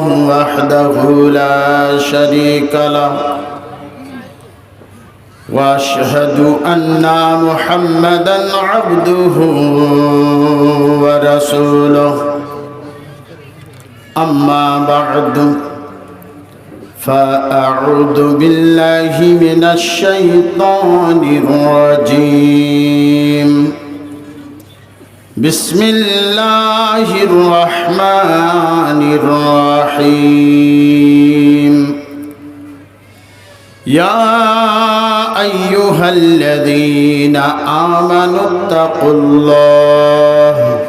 وحده لا شريك له وأشهد أن محمدا عبده ورسوله أما بعد فأعوذ بالله من الشيطان الرجيم بسم الله الرحمن الرحيم يا أيها الذين آمنوا اتقوا الله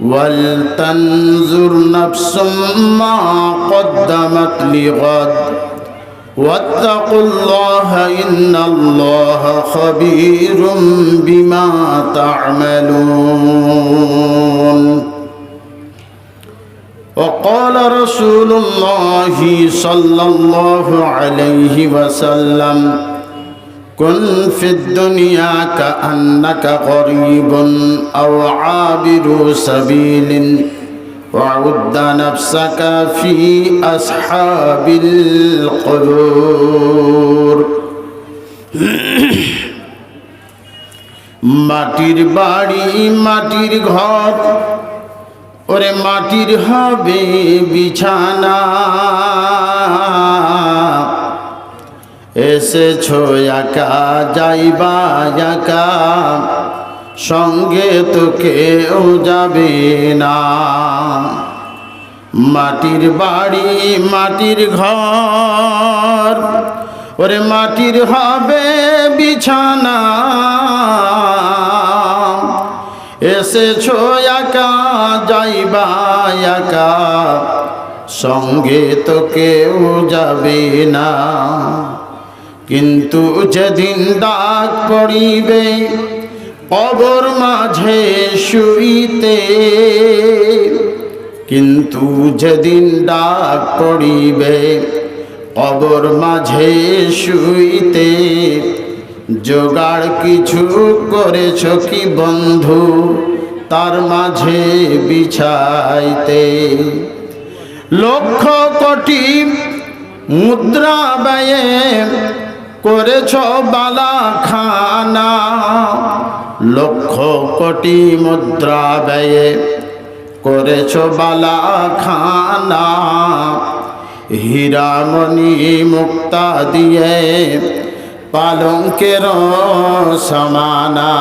ولتنظر نفس ما قدمت لغد واتقوا الله إن الله خبير بما تعملون وقال رسول الله صلى الله عليه وسلم كن في الدنيا كأنك غريب أو عابر سبيل وعد نفسك في أصحاب القبور মাটির বাড়ি মাটির ঘর ওরে মাটির হবে বিছানা এসেছো একা যাইবা একা সঙ্গে তো কেউ যাবে না মাটির বাড়ি মাটির ঘর ওরে মাটির হবে বিছানা এসেছো একা যাইবা একা সঙ্গে তো কেউ যাবে না কিন্তু যেদিন ডাক পড়িবে কবর মাঝে শুইতে কিন্তু যেদিন ডাক পড়িবে কবর মাঝে শুইতে জোগাড় কিছু করেছ কি বন্ধু তার মাঝে বিছাইতে লক্ষ কোটি মুদ্রা ব্যয়ে করেছ বালাখানা লক্ষ কোটি মুদ্রা ব্যয়ে করেছ বালাখানা হীরামণি মুক্তা দিয়ে পালঙ্কের সমানা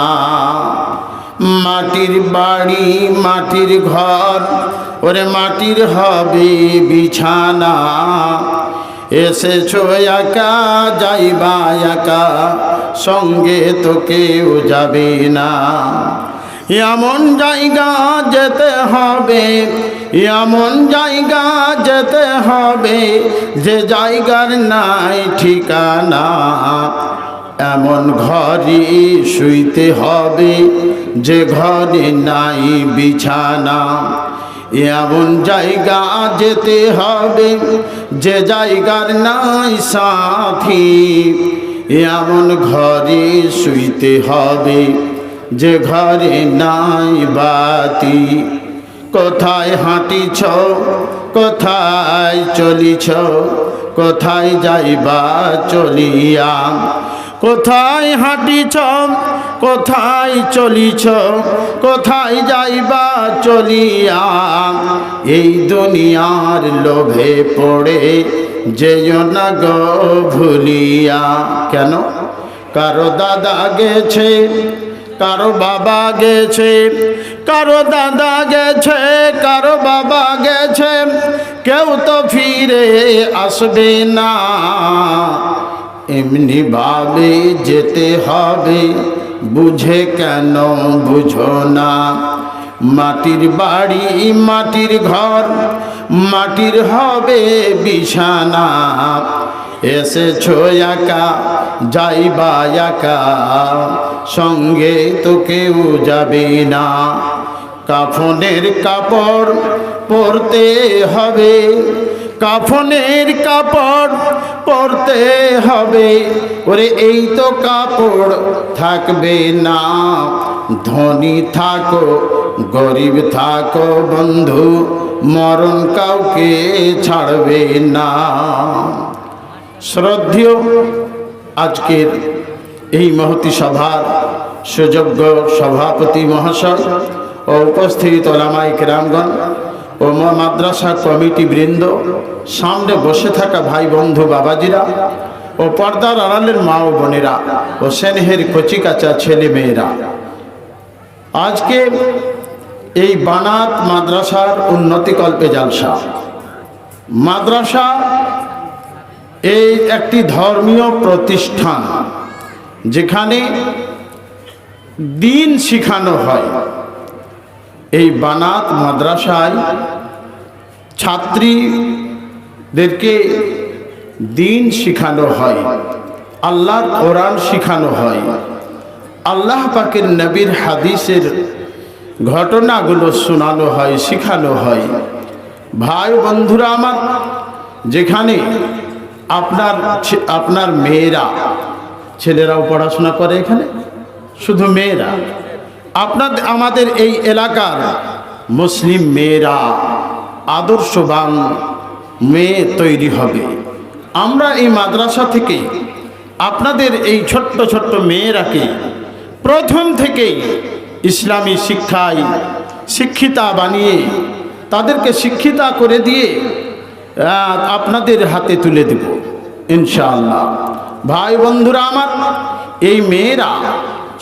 মাটির বাড়ি মাটির ঘর ওরে মাটির হবে বিছানা এসেছো একা যাইবা একা সঙ্গে তো কেউ যাবে না এমন জায়গা যেতে হবে এমন জায়গা যেতে হবে যে জায়গার নাই ঠিকানা এমন ঘরে শুইতে হবে যে ঘরে নাই বিছানা এমন জায়গা যেতে হবে যে জায়গার নাই সাথী এমন ঘরে শুইতে হবে যে ঘরে নাই বাতি কোথায় হাঁটিছ কোথায় চলিছ কোথায় যাইবা চলিয়া কোথায় হাঁটিছ কোথায় চলিছ কোথায় যাইবা চলিয়া এই দুনিয়ার লোভে পড়ে যেও না গো ভুলিয়া কেন কারো দাদা গেছে কারো বাবা গেছে কারো দাদা গেছে কারো বাবা গেছে কেউ তো ফিরে আসবে না এমনি ভাবে যেতে হবে বুঝে কেন বুঝো না মাটির বাড়ি মাটির ঘর মাটির হবে বিছানা এসেছো একা যাইবা একা সঙ্গে তো কেউ যাবে না কাফনের কাপড় পরতে হবে কাফনের কাপড় পরতে হবে। ওরে এই তো কাপড় থাকবে না, ধনী থাকো গরিব থাকো বন্ধু, মরণ কাউকে ছাড়বে না। শ্রদ্ধেয় আজকের এই মহতী সভার সুযোগ্য সভাপতি মহাশয় ও উপস্থিত ওলামায়ে কেরামগণ ও মাদ্রাসা কমিটি বৃন্দ, সামনে বসে থাকা ভাই বন্ধু বাবাজিরা ও পর্দার আড়ালের মা ও বোনেরা ও স্নেহের কচিকাচা ছেলে মেয়েরা, আজকে এই বানাত মাদ্রাসার উন্নতিকল্পে জালসা। মাদ্রাসা এই একটি ধর্মীয় প্রতিষ্ঠান যেখানে দিন শিখানো হয়। এই বানাত মাদ্রাসায় ছাত্রীদেরকে দিন শিখানো হয়, আল্লাহর কোরআন শিখানো হয়, আল্লাহ পাকের নবীর হাদিসের ঘটনাগুলো শোনানো হয়, শিখানো হয়। ভাই বন্ধুরা আমার, যেখানে আপনার মেয়েরা, ছেলেরাও পড়াশোনা করে, এখানে শুধু মেয়েরা, আমাদের এই এলাকার মুসলিম মেয়েরা আদর্শবান মেয়ে তৈরি হবে। আমরা এই মাদ্রাসা থেকে আপনাদের এই ছোট্ট ছোট্ট মেয়েরাকে প্রথম থেকেই ইসলামী শিক্ষায় শিক্ষিতা বানিয়ে তাদেরকে শিক্ষিতা করে দিয়ে আপনাদের হাতে তুলে দেব ইনশাআল্লাহ। ভাই বন্ধুরা আমার, এই মেয়েরা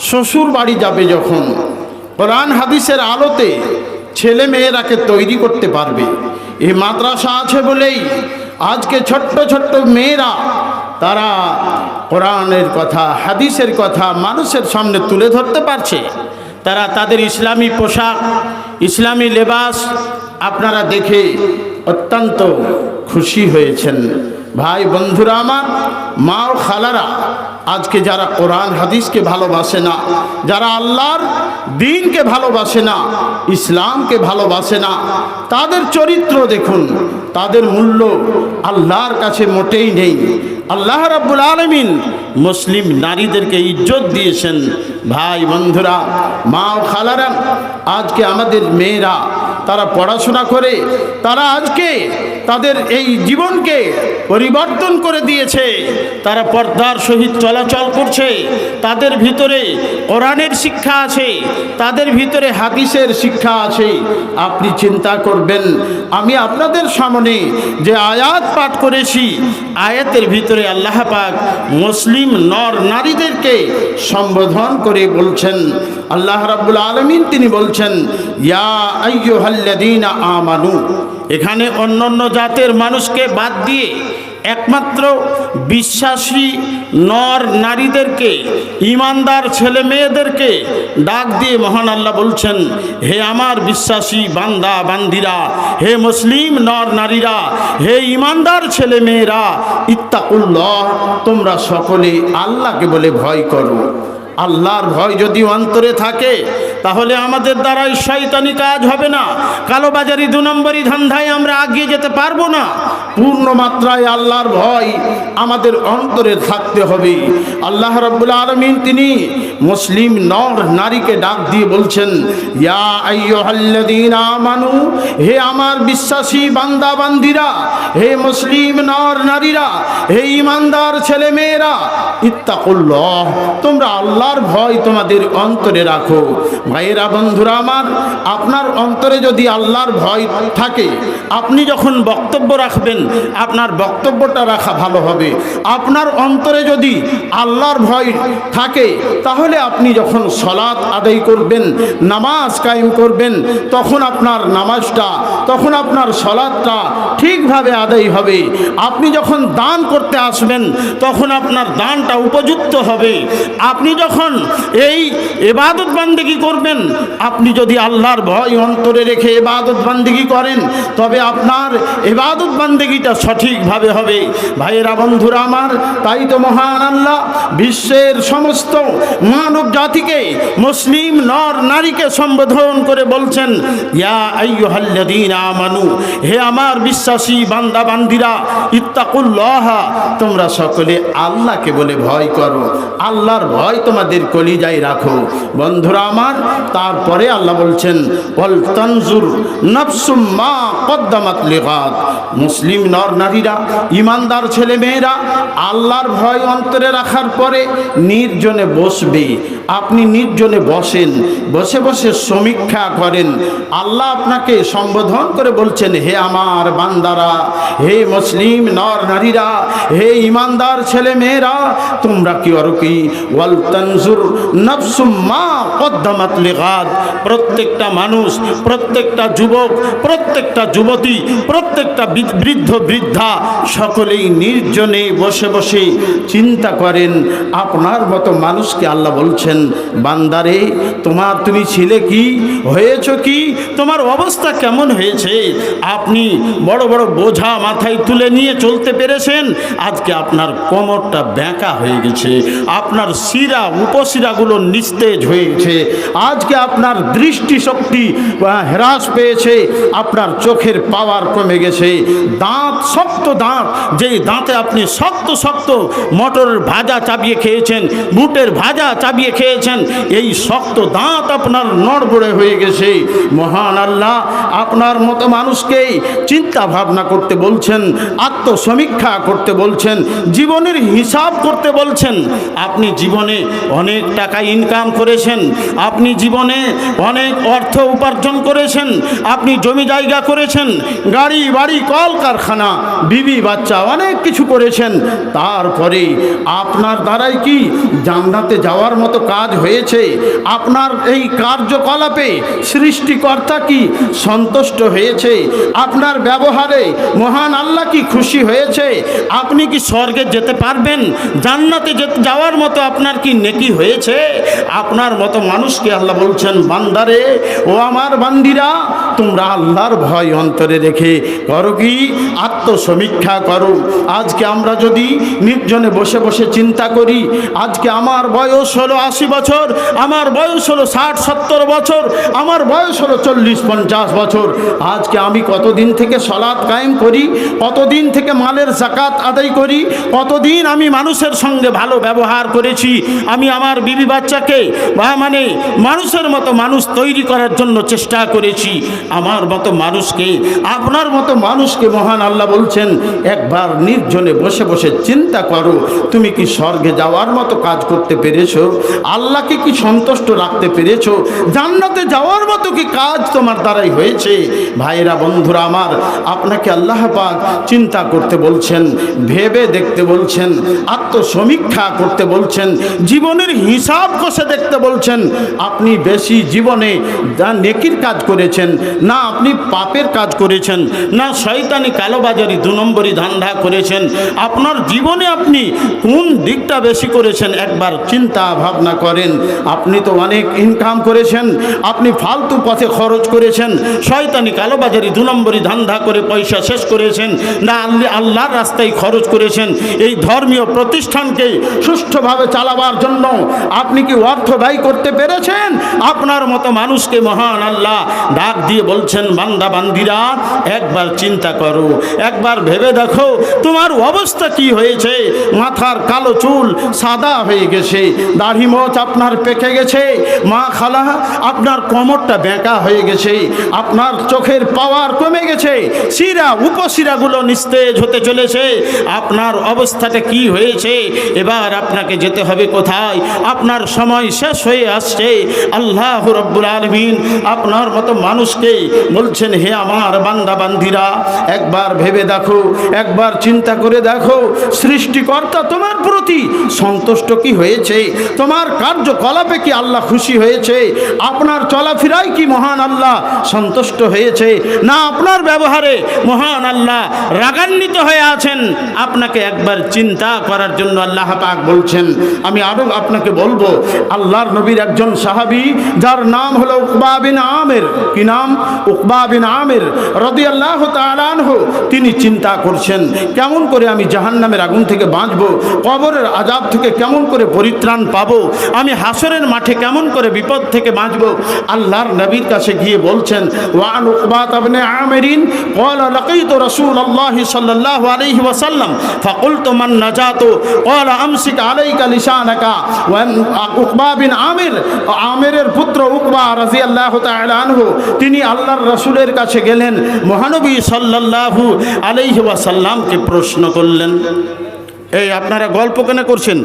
শ্বশুর বাড়ি যাবে যখন, কোরআন হাদিসের আলোতে ছেলে মেয়েরাকে তৈরি করতে পারবে। এই মাদ্রাসা আছে বলেই আজকে ছোট্ট ছোট্ট মেয়েরা তারা কোরআনের কথা, হাদিসের কথা মানুষের সামনে তুলে ধরতে পারছে। তারা তাদের ইসলামী পোশাক, ইসলামী লেবাস আপনারা দেখে অত্যন্ত খুশি হয়েছেন। ভাই বন্ধুরা আমার, মা ও খালারা, আজকে যারা কোরআন হাদিসকে ভালোবাসে না, যারা আল্লাহর দ্বীনকে ভালোবাসে না, ইসলামকে ভালোবাসে না, তাদের চরিত্র দেখুন, তাদের মূল্য আল্লাহর কাছে মোটেই নেই। আল্লাহ রাব্বুল আলামিন মুসলিম নারীদেরকে ইজ্জত দিয়েছেন। ভাই বন্ধুরা, মা ও খালারা, আজকে আমাদের মেয়েরা তারা পড়াশোনা করে, তারা আজকে তাদের এই জীবনকে পরিবর্তন করে দিয়েছে। তারা পর্দার সহিত চলাচল করছে, তাদের ভিতরে কোরআনের শিক্ষা আছে, তাদের ভিতরে হাদিসের শিক্ষা আছে। আপনি চিন্তা করবেন, আমি আপনাদের সামনে যে আয়াত পাঠ করেছি, আয়াতের ভিতরে আল্লাহ পাক মুসলিম নর নারীদেরকে সম্বোধন করে বলছেন। আল্লাহ রাব্বুল আলামিন তিনি বলছেন, ইয়া আইয়ুহাল্লাযীনা আমানু। এখানে অন্যান্য জাতের মানুষকে বাদ দিয়ে একমাত্র বিশ্বাসী নর নারীদেরকে, ইমানদার ছেলে মেয়েদেরকে ডাক দিয়ে মহান আল্লাহ বলছেন, হে আমার বিশ্বাসী বান্দা বান্দিরা, হে মুসলিম নর নারীরা, হে ইমানদার ছেলে মেয়েরা, ইত্তাকুল্লাহ, তোমরা সকলে আল্লাহকে বলে ভয় করো। আল্লাহর ভয় যদি অন্তরে থাকে তাহলে আমাদের দ্বারাই শয়তানি কাজ হবে না, কালোবাজারি 2 নম্বরই ধান্ধায় আমরা এগিয়ে যেতে পারবো না। পূর্ণ মাত্রায় আল্লাহর ভয় আমাদের অন্তরে থাকতে হবে। আল্লাহ রাব্বুল আলামিন তিনি মুসলিম নর নারীকে ডাক দিয়ে বলছেন, ইয়া আইয়ুহাল্লাযীনা আমানু, হে আমার বিশ্বাসী বান্দা বান্দিরা, হে মুসলিম নর নারীরা, হে ইমানদার ছেলে মেয়েরা, ইত্তাকুল্লাহ, তোমরা আল্লাহর ভয় তোমাদের অন্তরে রাখো। ভাইয়েরা বন্ধুরা আমার, আপনার অন্তরে যদি আল্লাহর ভয় থাকে, আপনি যখন বক্তব্য রাখবেন আপনার বক্তব্যটা রাখা ভালো হবে। আপনার অন্তরে যদি আল্লাহর ভয় থাকে তাহলে আপনি যখন সালাত আদায় করবেন, নামাজ কায়েম করবেন, তখন আপনার নামাজটা, তখন আপনার সালাতটা ঠিকভাবে আদায় হবে। আপনি যখন দান করতে আসবেন তখন আপনার দানটা উপযুক্ত হবে। আপনি যখন এই ইবাদত বান্দেগি করবেন, আপনি যদি আল্লাহর ভয় অন্তরে রেখে ইবাদত বান্দেগি করেন, তবে আপনার ইবাদত বান্দেগি জিন্দিগিটা সঠিকভাবে হবে। ভাইয়েরা বন্ধুরা আমার, তাই তো মহান আল্লাহ বিশ্বের সমস্ত মানব জাতিকে, মুসলিম নর নারীকে সম্বোধন করে বলছেন, ইয়া আইয়ুহাল্লাযীনা আমানু, হে আমার বিশ্বাসী বান্দা বান্দিরা, ইত্তাকুল্লাহ, তোমরা সকলে আল্লাহকে বলে ভয় করো, আল্লাহর ভয় তোমাদের কলিজায় রাখো। বন্ধুরা আমার, তারপরে আল্লাহ বলছেন, ওয়াল তানজুর নাফসুম মা কদ্দামাত লিগাদ, মুসলিম নর নারীরা, ইমানদার ছেলে মেয়েরা আল্লাহর ভয় অন্তরে রাখার পরে নির্জনে বসবে। আপনি নির্জনে বসেন, বসে বসে সমীক্ষা করেন। আল্লাহ আপনাকে সম্বোধন করে বলছেন, হে আমার বান্দারা, হে মুসলিম নর নারীরা, হে ইমানদার ছেলে মেয়েরা, তোমরা কি আর কি ওয়াল তানজুর নাফসুম মা কদ্দামাত লিগাদ, প্রত্যেকটা মানুষ, প্রত্যেকটা যুবক, প্রত্যেকটা যুবতী, প্রত্যেকটা বৃদ্ধ বৃদ্ধা সকলেই নির্জনে বসে বসে চিন্তা করেন। আপনার মতো মানুষকে আল্লাহ বলছেন, বান্দারে, তুমি ছিলে কি, হয়েছ কি, তোমার অবস্থা কেমন হয়েছে? আপনি বড় বড় বোঝা মাথায় তুলে নিয়ে চলতে পেরেছেন, আজকে আপনার কোমরটা বেঁকা হয়ে গেছে, আপনার শিরা উপশিরাগুলো নিস্তেজ হয়েছে, আজকে আপনার দৃষ্টিশক্তি হ্রাস পেয়েছে, আপনার চোখের পাওয়ার কমে গেছে, দাঁত শক্ত দাঁত, যেই দাঁতে আপনি শক্ত শক্ত মটরের ভাজা চাবিয়ে খেয়েছেন, বুটের ভাজা চাবিয়ে খেয়েছেন, এই শক্ত দাঁত আপনার নড়বড়ে হয়ে গেছে। মহান আল্লাহ আপনার মতো মানুষকে চিন্তা ভাবনা করতে বলছেন, আত্মসমীক্ষা করতে বলছেন, জীবনের হিসাব করতে বলছেন। আপনি জীবনে অনেক টাকা ইনকাম করেছেন, আপনি জীবনে অনেক অর্থ উপার্জন করেছেন, আপনি জমি জায়গা করেছেন, গাড়ি বাড়ি কল কারখানা বিবি বাচ্চা অনেক কিছু করেছেন, তারপরে আপনার দ্বারাই কি জান্নাতে যাওয়ার মতো কাজ হয়েছে? আপনার এই কার্যকলাপে সৃষ্টিকর্তা কি সন্তুষ্ট হয়েছে? আপনার ব্যবহারে মহান আল্লাহ কি খুশি হয়েছে? আপনি কি স্বর্গে যেতে পারবেন? জান্নাতে যাওয়ার মতো আপনার কি নেকি হয়েছে? আপনার মতো মানুষকে আল্লাহ বলছেন, বান্দারে, ও আমার বান্দিরা, তোমরা আল্লাহর ভয় অন্তরে রেখে করো কি আত্মসমীক্ষা করো। আজকে আমরা যদি নির্জনে বসে বসে চিন্তা করি, আজকে আমার বয়স হলো 80 বছর, আমার বয়স হলো 60-70 বছর, আমার বয়স হলো 40-50 বছর, আজকে আমি কতদিন থেকে সালাত কায়েম করি, কতদিন থেকে মালের যাকাত আদায় করি, কতদিন আমি মানুষের সঙ্গে ভালো ব্যবহার করেছি, আমি আমার বিবি বাচ্চাকে মানুষের মতো মানুষ তৈরি করার জন্য চেষ্টা করেছি। আমার মতো মানুষকে, আপনার মতো মানুষকে মহান আল্লাহ বলছেন, একবার নির্জনে বসে বসে চিন্তা করো, তুমি কি স্বর্গে যাওয়ার মতো কাজ করতে পেরেছো? আল্লাহকে কি সন্তুষ্ট রাখতে পেরেছো? জান্নাতে যাওয়ার মতো কি কাজ তোমার দ্বারাই হয়েছে? ভাইরা বন্ধুরা আমার, আপনাকে আল্লাহ পাক চিন্তা করতে বলছেন, ভেবে দেখতে বলছেন, আত্মসমীক্ষা করতে বলছেন, জীবনের হিসাব কষে দেখতে বলছেন। আপনি বেশি জীবনে যা নেকির কাজ করেছেন, না আপনি পাপের কাজ করেছেন, না শয়তানি কালোবাজারি 2 নম্বরই ধান্দা করেছেন, আপনার জীবনে আপনি কোন দিকটা বেশি করেছেন একবার চিন্তা ভাবনা করেন। আপনি তো অনেক ইনকাম করেছেন, আপনি ফালতু পথে খরচ করেছেন, শয়তানি কালোবাজারি 2 নম্বরই ধান্দা করে পয়সা শেষ করেছেন, না আল্লাহর রাস্তায় খরচ করেছেন। এই ধর্মীয় প্রতিষ্ঠানকে সুষ্ঠুভাবে চালাবার জন্য আপনি কি অর্থ ব্যয় করতে পেরেছেন? আপনার মতো মানুষকে মহান আল্লাহ ডাক দিয়ে বলছেন, বান্দা বান্দিরা, একবার চিন্তা করো, একবার ভেবে দেখো তোমার অবস্থা কি হয়েছে। মাথার কালো চুল সাদা হয়ে গেছে, দাড়ি মোচ আপনার পেকে গেছে, মা খালা আপনার কোমরটা বেঁকা হয়ে গেছে, আপনার চোখের পাওয়ার কমে গেছে, শিরা উপশিরাগুলো নিস্তেজ হতে চলেছে। আপনার অবস্থাটা কি হয়েছে? এবার আপনাকে যেতে হবে কোথায়? আপনার সময় শেষ হয়ে আসছে। আল্লাহ রাব্বুল আলামিন আপনার মতো মানুষকে বলছেন, হে আমার বান্দা বান্দিরা, একবার ভেবে দেখো, একবার চিন্তা করে দেখো, সৃষ্টিকর্তা তোমার প্রতি সন্তুষ্ট কি হয়েছে? তোমার কার্যকলাপে কি আল্লাহ খুশি হয়েছে? আপনার চলাফেরায় কি মহান আল্লাহ সন্তুষ্ট হয়েছে? না আপনার ব্যবহারে মহান আল্লাহ রাগান্বিত হয়ে আছেন? আপনাকে একবার চিন্তা করার জন্য আল্লাহ পাক বলছেন। আমি আরো আপনাকে বলবো, আল্লাহর নবীর একজন সাহাবী যার নাম হলো উকবা বিন আমির। কি নাম? উকবা বিন আমির রাদিয়াল্লাহু তাআলা আনহু। তিনি চিন্তা করছেন কেমন করে আমি জাহান্নামের আগুন থেকে বাঁচবো, কবরের আযাব থেকে কেমন করে পরিত্রাণ পাবো, আমি হাসরের মাঠে কেমন করে বিপদ থেকে বাঁচবো। আল্লাহর নবীর কাছে গিয়ে বলছেন, ওয়ান উকবা ইবনে আমিরিন ক্বালা লাকিতু রাসূলুল্লাহি সাল্লাল্লাহু আলাইহি ওয়াসাল্লাম ফাকুলতু মান নাজাতু ক্বালা আমসিক আলাইকা লিসানাকা। ওয়ান উকবা বিন আমির, আমিরের পুত্র উকবা রাদিয়াল্লাহু তাআলা আনহু, তিনি আল্লাহর রাসূলের কাছে গেলেন, মহানবী সাল্লাল্লাহু আলাইহি ওয়াসাল্লামকে প্রশ্ন করলেন। এই আপনারা গল্প কেন করছেন?